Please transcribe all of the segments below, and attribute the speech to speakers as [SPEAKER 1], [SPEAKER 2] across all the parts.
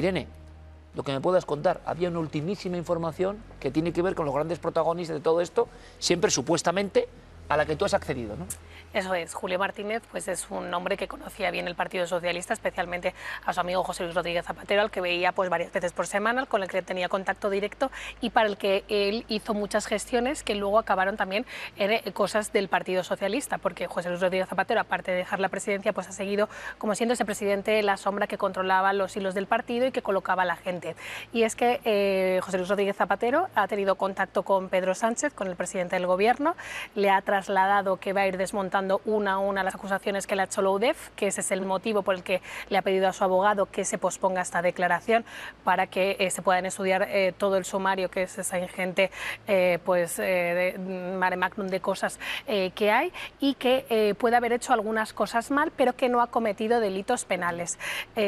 [SPEAKER 1] Irene, lo que me puedas contar, había una ultimísima información que tiene que ver con los grandes protagonistas de todo esto, siempre supuestamente a la que tú has accedido, ¿no?
[SPEAKER 2] Eso es, Julio Martínez pues es un hombre que conocía bien el Partido Socialista, especialmente a su amigo José Luis Rodríguez Zapatero, al que veía pues varias veces por semana, con el que tenía contacto directo y para el que él hizo muchas gestiones que luego acabaron también en cosas del Partido Socialista, porque José Luis Rodríguez Zapatero, aparte de dejar la presidencia, pues ha seguido como siendo ese presidente la sombra que controlaba los hilos del partido y que colocaba a la gente. Y es que José Luis Rodríguez Zapatero ha tenido contacto con Pedro Sánchez, con el presidente del Gobierno, le ha trasladado que va a ir desmontando una a una las acusaciones que le ha hecho la UDEF, que ese es el motivo por el que le ha pedido a su abogado que se posponga esta declaración para que se puedan estudiar todo el sumario, que es esa ingente mare magnum de cosas que hay, y que puede haber hecho algunas cosas mal, pero que no ha cometido delitos penales.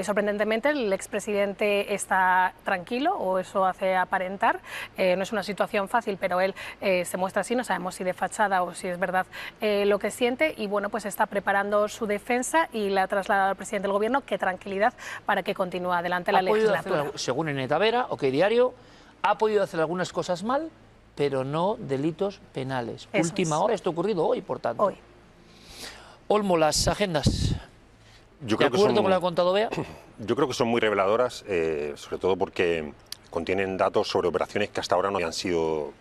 [SPEAKER 2] Sorprendentemente, el expresidente está tranquilo, o eso hace aparentar. No es una situación fácil, pero él se muestra así, no sabemos si de fachada o si es verdad lo que siente, y bueno, pues está preparando su defensa y le ha trasladado al presidente del Gobierno que tranquilidad para que continúe adelante la legislatura.
[SPEAKER 1] Según en Etavera, OK Diario, ha podido hacer algunas cosas mal, pero no delitos penales.
[SPEAKER 2] Eso
[SPEAKER 1] Última hora, esto ha ocurrido hoy, por tanto.
[SPEAKER 2] Hoy.
[SPEAKER 1] Olmo, las agendas.
[SPEAKER 3] Yo
[SPEAKER 1] ¿De
[SPEAKER 3] creo
[SPEAKER 1] acuerdo con
[SPEAKER 3] que
[SPEAKER 1] lo que ha contado Bea?
[SPEAKER 3] Yo creo que son muy reveladoras, sobre todo porque contienen datos sobre operaciones que hasta ahora no habían sido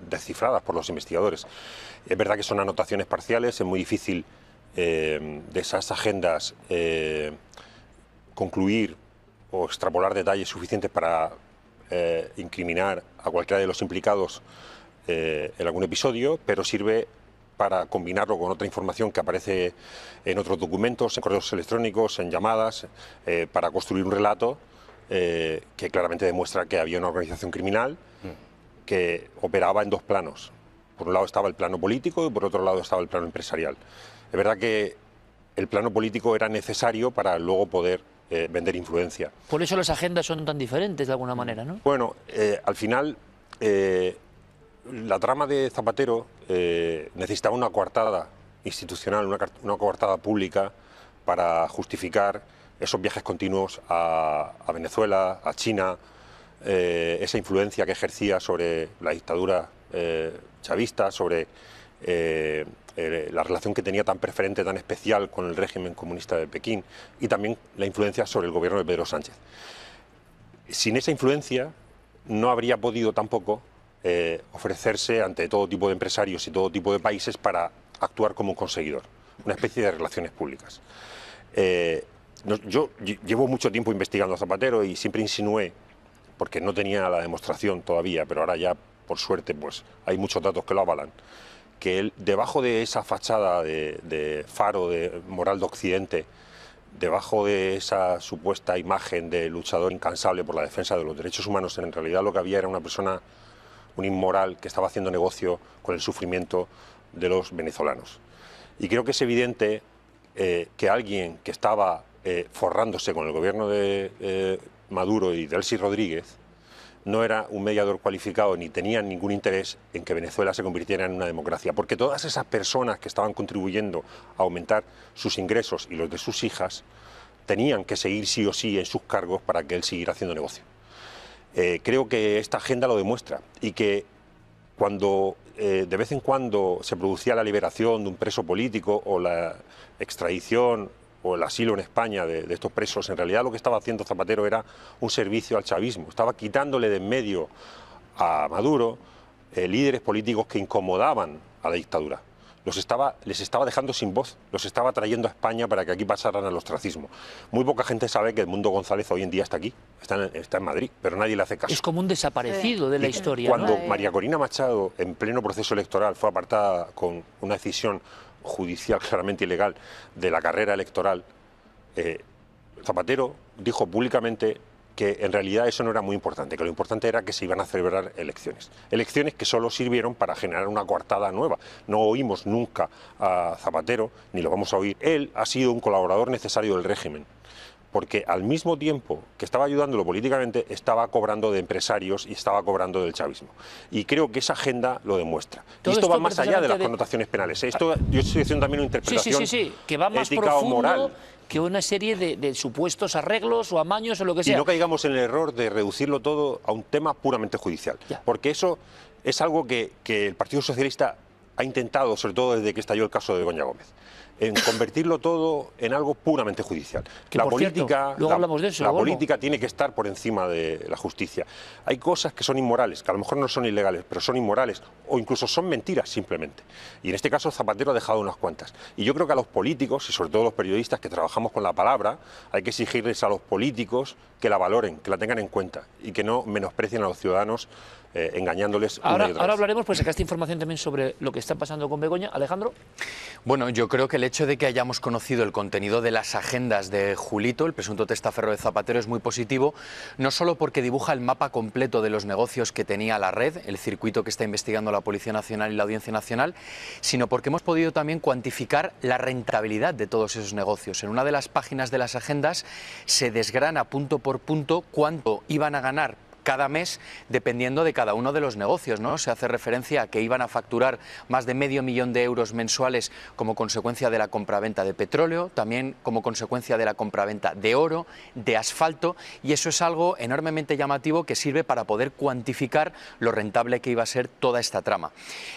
[SPEAKER 3] descifradas por los investigadores. Es verdad que son anotaciones parciales, es muy difícil de esas agendas concluir o extrapolar detalles suficientes para incriminar a cualquiera de los implicados en algún episodio, pero sirve para combinarlo con otra información que aparece en otros documentos, en correos electrónicos, en llamadas, para construir un relato que claramente demuestra que había una organización criminal que operaba en dos planos. Por un lado estaba el plano político y por otro lado estaba el plano empresarial. Es verdad que el plano político era necesario para luego poder vender influencia.
[SPEAKER 1] Por eso las agendas son tan diferentes de alguna manera, ¿no?
[SPEAKER 3] Bueno, al final la trama de Zapatero necesitaba una coartada institucional, una coartada pública para justificar esos viajes continuos a Venezuela, a China, esa influencia que ejercía sobre la dictadura chavista, sobre la relación que tenía tan preferente, tan especial con el régimen comunista de Pekín y también la influencia sobre el gobierno de Pedro Sánchez. Sin esa influencia no habría podido tampoco ofrecerse ante todo tipo de empresarios y todo tipo de países para actuar como un conseguidor, una especie de relaciones públicas. Yo llevo mucho tiempo investigando a Zapatero y siempre insinué, porque no tenía la demostración todavía, pero ahora ya por suerte pues hay muchos datos que lo avalan, que él, debajo de esa fachada de faro de moral de Occidente, debajo de esa supuesta imagen de luchador incansable por la defensa de los derechos humanos, en realidad lo que había era una persona, un inmoral que estaba haciendo negocio con el sufrimiento de los venezolanos. Y creo que es evidente que alguien que estaba forrándose con el gobierno de Maduro y Delcy Rodríguez no era un mediador cualificado ni tenía ningún interés en que Venezuela se convirtiera en una democracia, porque todas esas personas que estaban contribuyendo a aumentar sus ingresos y los de sus hijas tenían que seguir sí o sí en sus cargos para que él siguiera haciendo negocio. Creo que esta agenda lo demuestra y que cuando de vez en cuando se producía la liberación de un preso político o la extradición o el asilo en España de estos presos, en realidad lo que estaba haciendo Zapatero era un servicio al chavismo. Estaba quitándole de en medio a Maduro líderes políticos que incomodaban a la dictadura. Les estaba dejando sin voz, los estaba trayendo a España para que aquí pasaran al ostracismo. Muy poca gente sabe que Edmundo González hoy en día está aquí, está en Madrid, pero nadie le hace caso.
[SPEAKER 1] Es como un desaparecido de la historia,
[SPEAKER 3] Cuando
[SPEAKER 1] ¿no?
[SPEAKER 3] María Corina Machado, en pleno proceso electoral, fue apartada con una decisión judicial claramente ilegal de la carrera electoral, Zapatero dijo públicamente que en realidad eso no era muy importante, que lo importante era que se iban a celebrar elecciones. Elecciones que solo sirvieron para generar una coartada nueva. No oímos nunca a Zapatero, ni lo vamos a oír. Él ha sido un colaborador necesario del régimen, porque al mismo tiempo que estaba ayudándolo políticamente, estaba cobrando de empresarios y estaba cobrando del chavismo. Y creo que esa agenda lo demuestra. Y esto va más allá de las connotaciones penales. Esto, yo estoy haciendo también una interpretación
[SPEAKER 1] que va más
[SPEAKER 3] ética
[SPEAKER 1] profundo,
[SPEAKER 3] o moral.
[SPEAKER 1] que una serie de supuestos arreglos o amaños o lo que sea.
[SPEAKER 3] Y no caigamos en el error de reducirlo todo a un tema puramente judicial.
[SPEAKER 1] Ya.
[SPEAKER 3] Porque eso es algo que el Partido Socialista ha intentado, sobre todo desde que estalló el caso de Begoña Gómez, en convertirlo todo en algo puramente judicial.
[SPEAKER 1] Que, por cierto, luego hablamos de eso,
[SPEAKER 3] la política tiene que estar por encima de la justicia. Hay cosas que son inmorales, que a lo mejor no son ilegales, pero son inmorales, o incluso son mentiras simplemente. Y en este caso Zapatero ha dejado unas cuantas. Y yo creo que a los políticos, y sobre todo a los periodistas que trabajamos con la palabra, hay que exigirles a los políticos que la valoren, que la tengan en cuenta y que no menosprecien a los ciudadanos engañándoles.
[SPEAKER 1] Ahora hablaremos, pues sacaste información también sobre lo que está pasando con Begoña. Alejandro.
[SPEAKER 4] Bueno, yo creo que el hecho de que hayamos conocido el contenido de las agendas de Julito, el presunto testaferro de Zapatero, es muy positivo, no solo porque dibuja el mapa completo de los negocios que tenía la red, el circuito que está investigando la Policía Nacional y la Audiencia Nacional, sino porque hemos podido también cuantificar la rentabilidad de todos esos negocios. En una de las páginas de las agendas se desgrana punto por punto cuánto iban a ganar cada mes, dependiendo de cada uno de los negocios, ¿no? Se hace referencia a que iban a facturar más de medio millón de euros mensuales como consecuencia de la compraventa de petróleo, también como consecuencia de la compraventa de oro, de asfalto, y eso es algo enormemente llamativo que sirve para poder cuantificar lo rentable que iba a ser toda esta trama.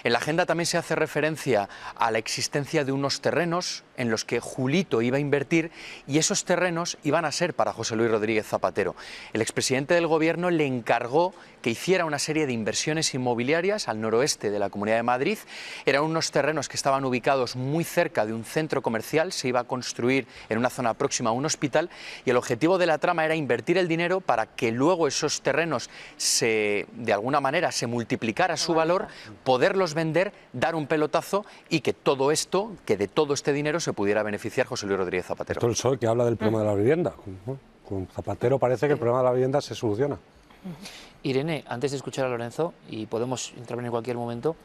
[SPEAKER 4] En la agenda también se hace referencia a la existencia de unos terrenos en los que Julito iba a invertir, y esos terrenos iban a ser para José Luis Rodríguez Zapatero. El expresidente del Gobierno le encargó que hiciera una serie de inversiones inmobiliarias al noroeste de la Comunidad de Madrid. Eran unos terrenos que estaban ubicados muy cerca de un centro comercial, se iba a construir en una zona próxima a un hospital, y el objetivo de la trama era invertir el dinero para que luego esos terrenos de alguna manera se multiplicara su valor, poderlos vender, dar un pelotazo y que todo esto, que de todo este dinero se pudiera beneficiar José Luis Rodríguez Zapatero.
[SPEAKER 5] Esto es el PSOE que habla del problema de la vivienda. Con Zapatero parece que el problema de la vivienda se soluciona.
[SPEAKER 1] Irene, antes de escuchar a Lorenzo, y podemos intervenir en cualquier momento,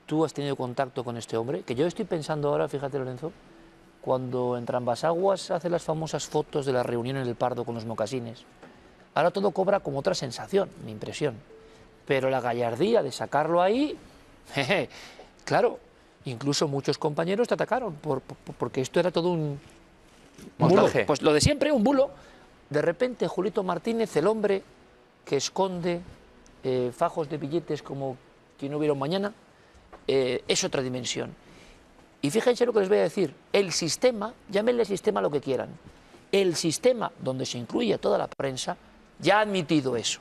[SPEAKER 1] ¿tú has tenido contacto con este hombre? Que yo estoy pensando ahora, fíjate Lorenzo, cuando en Trambasaguas hace las famosas fotos de la reunión en el Pardo con los mocasines, ahora todo cobra como otra sensación, mi impresión. Pero la gallardía de sacarlo ahí, jeje, claro, incluso muchos compañeros te atacaron, porque esto era todo un
[SPEAKER 4] montaje.
[SPEAKER 1] Pues lo de siempre, un bulo. De repente, Julito Martínez, el hombre que esconde fajos de billetes como que no hubiera un mañana, es otra dimensión. Y fíjense lo que les voy a decir. El sistema, llámenle sistema lo que quieran, el sistema donde se incluye a toda la prensa ya ha admitido eso.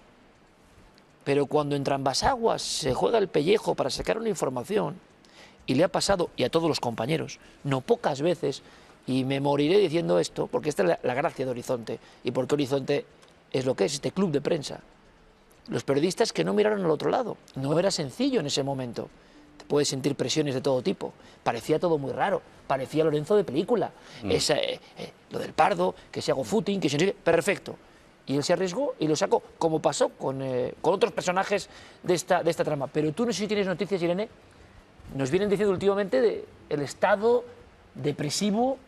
[SPEAKER 1] Pero cuando en Trambasaguas se juega el pellejo para sacar una información, y le ha pasado, y a todos los compañeros, no pocas veces, y me moriré diciendo esto, porque esta es la gracia de Horizonte, y porque Horizonte es lo que es, este club de prensa. Los periodistas que no miraron al otro lado, no era sencillo en ese momento. Te puedes sentir presiones de todo tipo, parecía todo muy raro, parecía Lorenzo de película, lo del Pardo, que se hago footing, que se... Perfecto. Y él se arriesgó y lo sacó, como pasó con otros personajes de esta trama. Pero tú no sé si tienes noticias, Irene, nos vienen diciendo últimamente del estado depresivo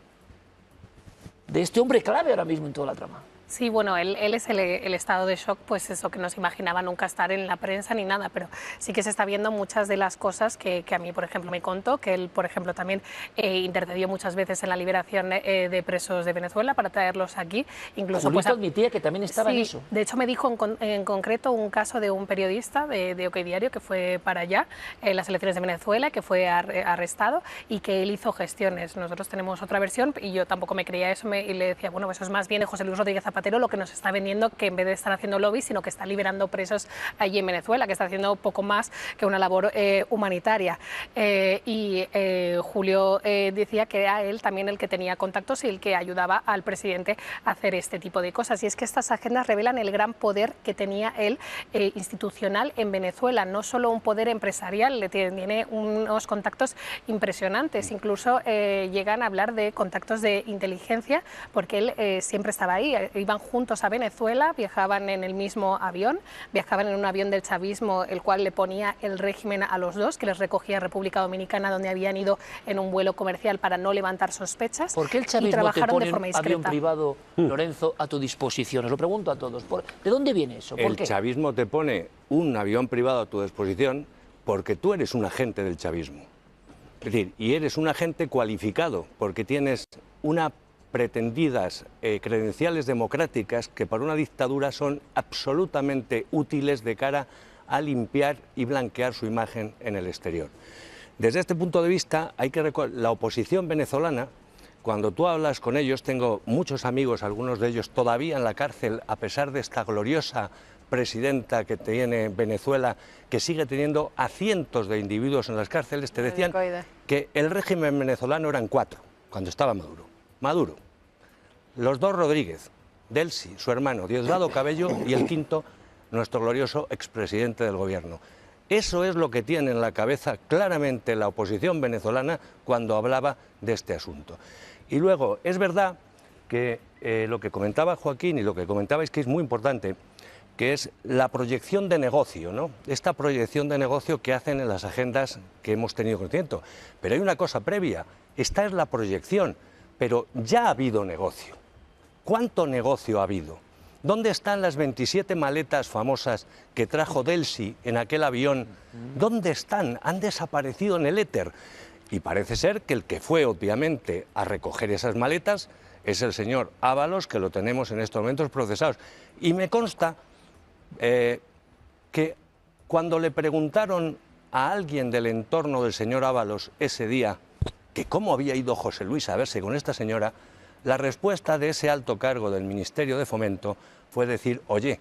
[SPEAKER 1] de este hombre clave ahora mismo en toda la trama.
[SPEAKER 2] Sí, bueno, él es el estado de shock, pues eso que no se imaginaba nunca estar en la prensa ni nada, pero sí que se está viendo muchas de las cosas que a mí, por ejemplo, me contó, que él, por ejemplo, también intercedió muchas veces en la liberación de presos de Venezuela para traerlos aquí. Incluso
[SPEAKER 1] Julito admitía que también estaba en eso.
[SPEAKER 2] De hecho, me dijo en concreto un caso de un periodista de OK Diario que fue para allá, en las elecciones de Venezuela, que fue arrestado y que él hizo gestiones. Nosotros tenemos otra versión y yo tampoco me creía eso y le decía, bueno, eso es más bien de José Luis Rodríguez Zapatero lo que nos está vendiendo, que en vez de estar haciendo lobby, sino que está liberando presos allí en Venezuela, que está haciendo poco más que una labor humanitaria. Julio decía que era él también el que tenía contactos y el que ayudaba al presidente a hacer este tipo de cosas. Y es que estas agendas revelan el gran poder que tenía él institucional en Venezuela, no solo un poder empresarial, le tiene unos contactos impresionantes, incluso llegan a hablar de contactos de inteligencia, porque él siempre estaba ahí. Iban juntos a Venezuela, viajaban en el mismo avión, viajaban en un avión del chavismo, el cual le ponía el régimen a los dos, que les recogía a República Dominicana, donde habían ido en un vuelo comercial para no levantar sospechas.
[SPEAKER 1] ¿Por qué el chavismo te pone un avión privado, Lorenzo, a tu disposición? Os lo pregunto a todos. ¿De dónde viene eso? ¿Por qué?
[SPEAKER 6] El chavismo te pone un avión privado a tu disposición porque tú eres un agente del chavismo. Es decir, y eres un agente cualificado porque tienes unas pretendidas credenciales democráticas que para una dictadura son absolutamente útiles de cara a limpiar y blanquear su imagen en el exterior. Desde este punto de vista, hay que recordar, la oposición venezolana, cuando tú hablas con ellos, tengo muchos amigos, algunos de ellos todavía en la cárcel, a pesar de esta gloriosa presidenta que tiene Venezuela, que sigue teniendo a cientos de individuos en las cárceles, te decían que el régimen venezolano eran 4, cuando estaba Maduro. Maduro, los 2 Rodríguez, Delcy, su hermano, Diosdado Cabello, y el 5, nuestro glorioso expresidente del gobierno. Eso es lo que tiene en la cabeza claramente la oposición venezolana cuando hablaba de este asunto. Y luego, es verdad que lo que comentaba Joaquín y lo que comentabais que es muy importante, que es la proyección de negocio, ¿no? Esta proyección de negocio que hacen en las agendas que hemos tenido conocimiento. Pero hay una cosa previa, esta es la proyección, pero ya ha habido negocio. ¿Cuánto negocio ha habido? ¿Dónde están las 27 maletas famosas que trajo Delcy en aquel avión? ¿Dónde están? Han desaparecido en el éter. Y parece ser que el que fue, obviamente, a recoger esas maletas es el señor Ábalos, que lo tenemos en estos momentos procesados. Y me consta que cuando le preguntaron a alguien del entorno del señor Ábalos ese día que cómo había ido José Luis a verse con esta señora, la respuesta de ese alto cargo del Ministerio de Fomento fue decir, oye,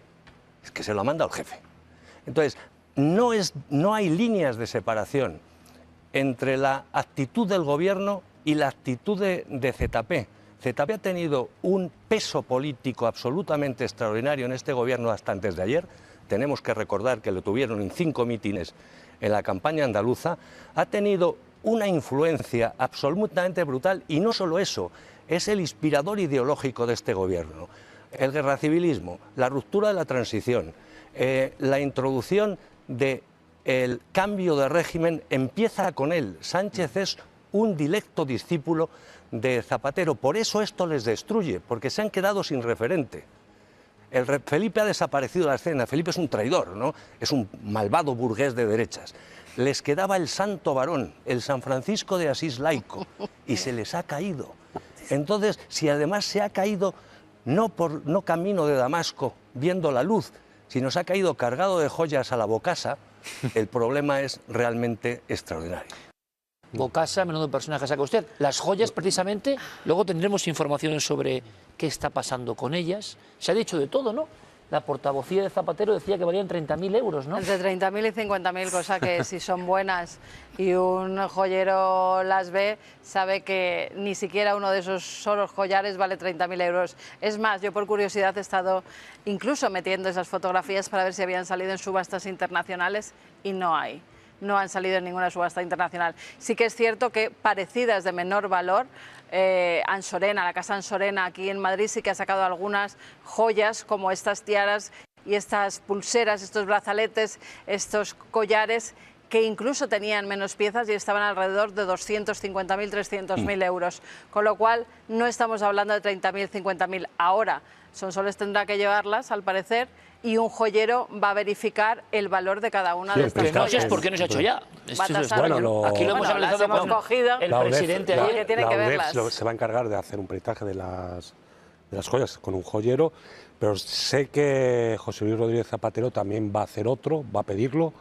[SPEAKER 6] es que se lo ha mandado el jefe. Entonces, no hay líneas de separación entre la actitud del gobierno y la actitud de ZP. ZP ha tenido un peso político absolutamente extraordinario en este gobierno hasta antes de ayer. Tenemos que recordar que lo tuvieron en 5 mítines en la campaña andaluza. Ha tenido una influencia absolutamente brutal y no solo eso, es el inspirador ideológico de este gobierno. El guerracivilismo, la ruptura de la transición, la introducción del cambio de régimen empieza con él. Sánchez es un directo discípulo de Zapatero, por eso esto les destruye, porque se han quedado sin referente. Felipe ha desaparecido de la escena, Felipe es un traidor, ¿no? Es un malvado burgués de derechas. Les quedaba el santo varón, el San Francisco de Asís laico, y se les ha caído. Entonces, si además se ha caído no camino de Damasco viendo la luz, sino se ha caído cargado de joyas a la Bocasa, el problema es realmente extraordinario.
[SPEAKER 1] Bocasa, menudo personaje saca usted. Las joyas, precisamente, luego tendremos información sobre qué está pasando con ellas. Se ha dicho de todo, ¿no? La portavocía de Zapatero decía que valían 30.000 euros, ¿no?
[SPEAKER 7] Entre 30.000 y 50.000, cosa que si son buenas y un joyero las ve, sabe que ni siquiera uno de esos solos collares vale 30.000 euros. Es más, yo por curiosidad he estado incluso metiendo esas fotografías para ver si habían salido en subastas internacionales y no hay. No han salido en ninguna subasta internacional. Sí que es cierto que parecidas de menor valor, Ansorena, la casa Ansorena aquí en Madrid sí que ha sacado algunas joyas como estas tiaras y estas pulseras, estos brazaletes, estos collares que incluso tenían menos piezas y estaban alrededor de 250.000, 300.000 euros. Con lo cual no estamos hablando de 30.000, 50.000 ahora. Sonsoles tendrá que llevarlas, al parecer, y un joyero va a verificar el valor de cada una de estas joyas.
[SPEAKER 1] ¿Por qué no se ha hecho ya?
[SPEAKER 5] Bueno,
[SPEAKER 1] aquí lo hemos analizado con
[SPEAKER 7] cogido.
[SPEAKER 1] el presidente ayer.
[SPEAKER 7] que tiene que verlas.
[SPEAKER 5] Se va a encargar de hacer un peritaje de las joyas con un joyero, pero sé que José Luis Rodríguez Zapatero también va a hacer otro, va a pedirlo,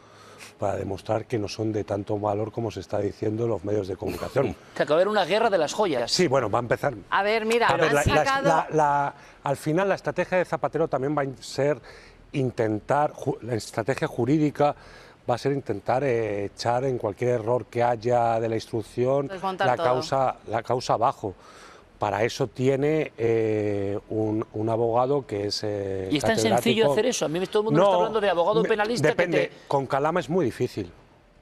[SPEAKER 5] para demostrar que no son de tanto valor como se está diciendo en los medios de comunicación.
[SPEAKER 1] Que acaba de haber una guerra de las joyas.
[SPEAKER 5] Sí, bueno, va a empezar.
[SPEAKER 7] A ver, mira,
[SPEAKER 5] al final la estrategia de Zapatero también va a ser intentar, la estrategia jurídica va a ser intentar echar en cualquier error que haya de la instrucción la causa abajo. Para eso tiene un abogado que es
[SPEAKER 1] ¿Y es tan sencillo hacer eso? A mí todo el mundo está hablando de abogado penalista.
[SPEAKER 5] Depende, con Calama es muy difícil.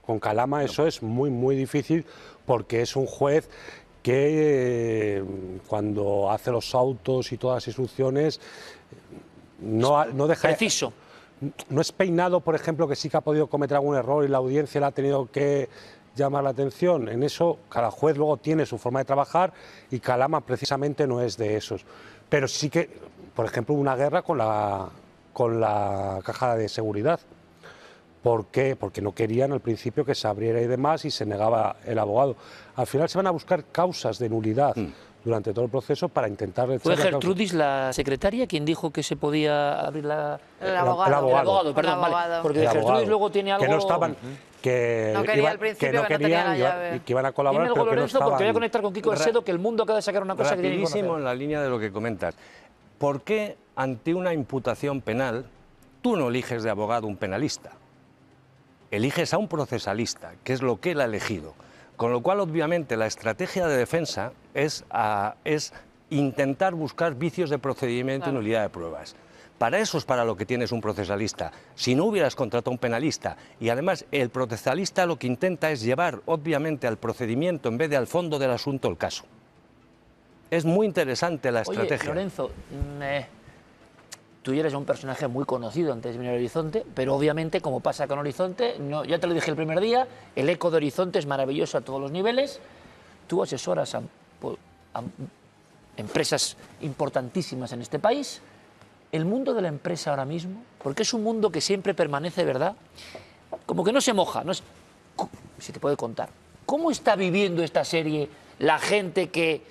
[SPEAKER 5] Con Calama eso es muy difícil porque es un juez que cuando hace los autos y todas las instrucciones no deja...
[SPEAKER 1] Preciso.
[SPEAKER 5] No es peinado, por ejemplo, que sí que ha podido cometer algún error y la audiencia le ha tenido que llamar la atención. En eso cada juez luego tiene su forma de trabajar y Calama precisamente no es de esos. Pero sí que, por ejemplo, una guerra con la caja de seguridad. ¿Por qué? Porque no querían al principio que se abriera y demás y se negaba el abogado. Al final se van a buscar causas de nulidad durante todo el proceso para intentar...
[SPEAKER 1] ¿Fue Gertrudis, la secretaria, quien dijo que se podía abrir la...
[SPEAKER 7] El abogado.
[SPEAKER 1] El abogado, perdón,
[SPEAKER 7] El abogado.
[SPEAKER 1] vale. Porque
[SPEAKER 5] El
[SPEAKER 1] Gertrudis
[SPEAKER 5] abogado.
[SPEAKER 1] luego tiene algo...
[SPEAKER 5] Que no estaban... Que
[SPEAKER 7] No quería al principio,
[SPEAKER 5] no
[SPEAKER 7] que no tenía
[SPEAKER 5] querían,
[SPEAKER 7] la llave.
[SPEAKER 5] que iban a colaborar,
[SPEAKER 1] Dime
[SPEAKER 5] pero
[SPEAKER 1] algo,
[SPEAKER 5] que no
[SPEAKER 1] Lorenzo, porque voy a
[SPEAKER 5] estaban...
[SPEAKER 1] conectar con Kiko Ersedo, que el mundo acaba de sacar una cosa que tiene que
[SPEAKER 6] Rapidísimo
[SPEAKER 1] conocer.
[SPEAKER 6] en la línea de lo que comentas. ¿Por qué ante una imputación penal tú no eliges de abogado un penalista? Eliges a un procesalista, que es lo que él ha elegido. Con lo cual, obviamente, la estrategia de defensa es intentar buscar vicios de procedimiento y nulidad de pruebas. Para eso es para lo que tienes un procesalista. Si no hubieras contratado a un penalista, y además el procesalista lo que intenta es llevar, obviamente, al procedimiento en vez de al fondo del asunto el caso. Es muy interesante la estrategia.
[SPEAKER 1] Oye, Lorenzo, tú ya eres un personaje muy conocido antes de venir a Horizonte, pero obviamente, como pasa con Horizonte, no, ya te lo dije el primer día, el eco de Horizonte es maravilloso a todos los niveles. Tú asesoras a empresas importantísimas en este país. El mundo de la empresa ahora mismo, porque es un mundo que siempre permanece, ¿verdad? Como que no se moja, no es... Si te puedo contar, ¿cómo está viviendo esta serie la gente que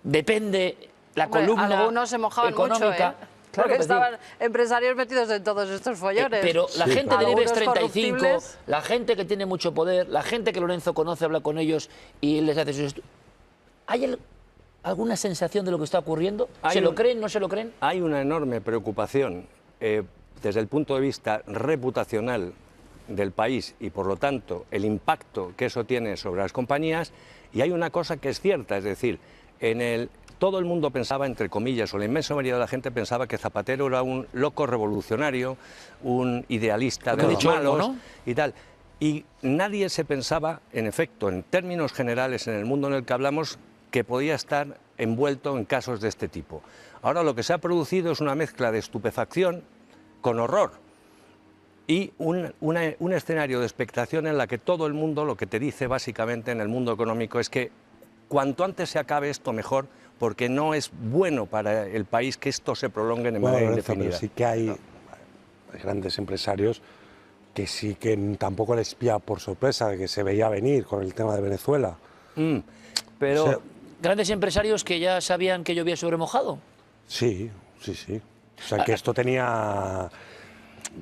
[SPEAKER 1] depende, la
[SPEAKER 7] Hombre,
[SPEAKER 1] columna
[SPEAKER 7] algunos se mojaban
[SPEAKER 1] económica?
[SPEAKER 7] mucho, ¿eh?
[SPEAKER 1] Claro
[SPEAKER 7] Porque
[SPEAKER 1] que sí.
[SPEAKER 7] estaban empresarios metidos en todos estos follones.
[SPEAKER 1] Pero la gente del
[SPEAKER 7] Algunos
[SPEAKER 1] IBEX 35,
[SPEAKER 7] corruptibles.
[SPEAKER 1] la gente que tiene mucho poder, la gente que Lorenzo conoce, habla con ellos y les hace sus ¿hay alguna sensación de lo que está ocurriendo? ¿Se lo creen, no se lo creen?
[SPEAKER 6] Hay una enorme preocupación desde el punto de vista reputacional del país y, por lo tanto, el impacto que eso tiene sobre las compañías. Y hay una cosa que es cierta, es decir, todo el mundo pensaba, entre comillas, o la inmensa mayoría de la gente pensaba que Zapatero era un loco revolucionario, un idealista de los malos, ¿no? Y tal. Y nadie se pensaba, en efecto, en términos generales, en el mundo en el que hablamos, que podía estar envuelto en casos de este tipo. Ahora lo que se ha producido es una mezcla de estupefacción con horror y un escenario de expectación en la que todo el mundo lo que te dice básicamente en el mundo económico es que cuanto antes se acabe esto mejor, porque no es bueno para el país que esto se prolongue de manera indefinida.
[SPEAKER 5] Pero sí que hay grandes empresarios que sí que tampoco les pilla por sorpresa, que se veía venir con el tema de Venezuela.
[SPEAKER 6] Pero...
[SPEAKER 5] O sea,
[SPEAKER 1] ¿Grandes empresarios que ya sabían que llovía sobre mojado?
[SPEAKER 5] Sí, sí, sí. O sea, que esto tenía...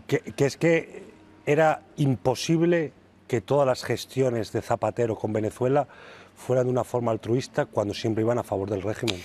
[SPEAKER 5] Que es que era imposible que todas las gestiones de Zapatero con Venezuela fueran de una forma altruista cuando siempre iban a favor del régimen.